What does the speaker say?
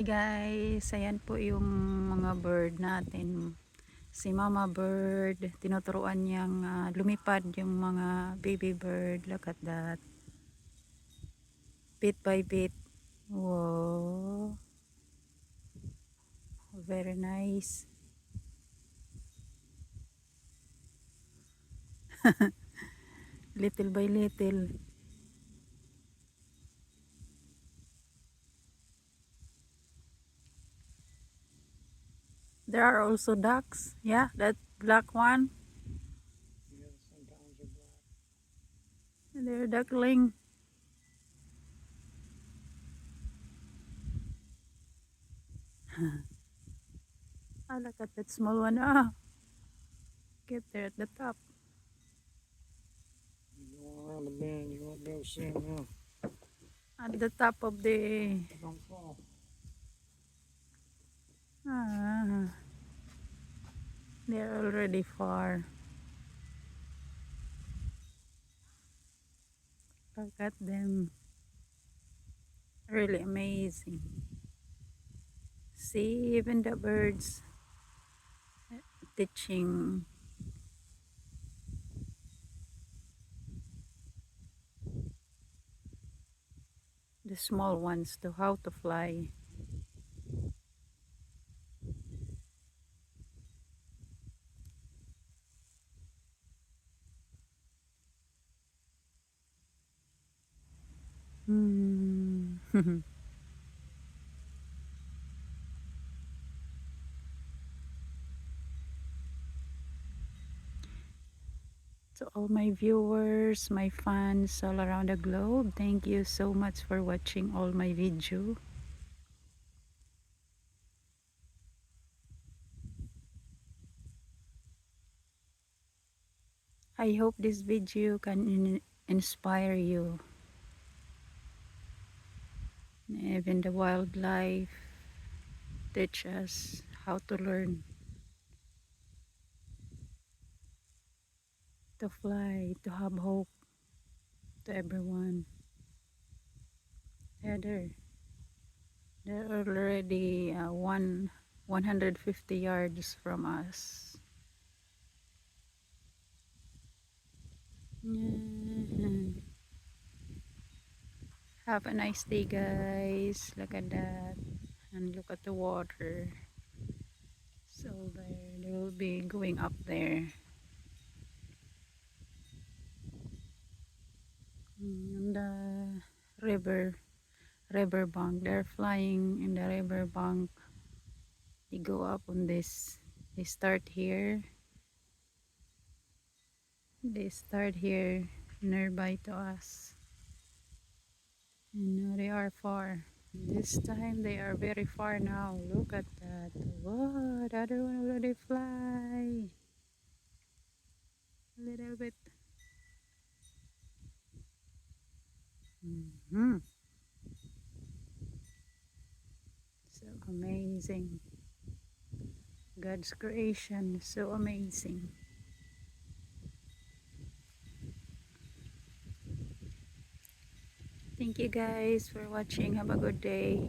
Guys, ayan po yung mga bird natin. Si mama bird, tinuturuan niyang lumipad yung mga baby bird. Look at that. Bit by bit. Wow. Very nice. Little by little. There are also ducks. Yeah, that black one. Yeah, sometimes they're black. They're duckling. Ah, look at that small one. Ah, get there at the top. You go around the bend, you won't be able to see them now. At the top of the... Don't fall. Ah, they're already far. Look at them. Really amazing. See, even the birds teaching the small ones to how to fly. Hmm. To all my viewers, my fans all around the globe, thank you so much for watching all my video. I hope this video can inspire you. Even the wildlife teach us how to learn to fly, to have hope to everyone. Yeah, they're already 150 yards from us. Yeah. Have a nice day, guys. Look at that. And look at the water. So they will be going up there. And the river bank. They're flying in the river bank. They go up on this. They start here. They start here nearby to us. And now they are far. This time they are very far now. Look at that. Whoa, the other one already fly. A little bit. So amazing. God's creation is so amazing. Thank you guys for watching. Have a good day.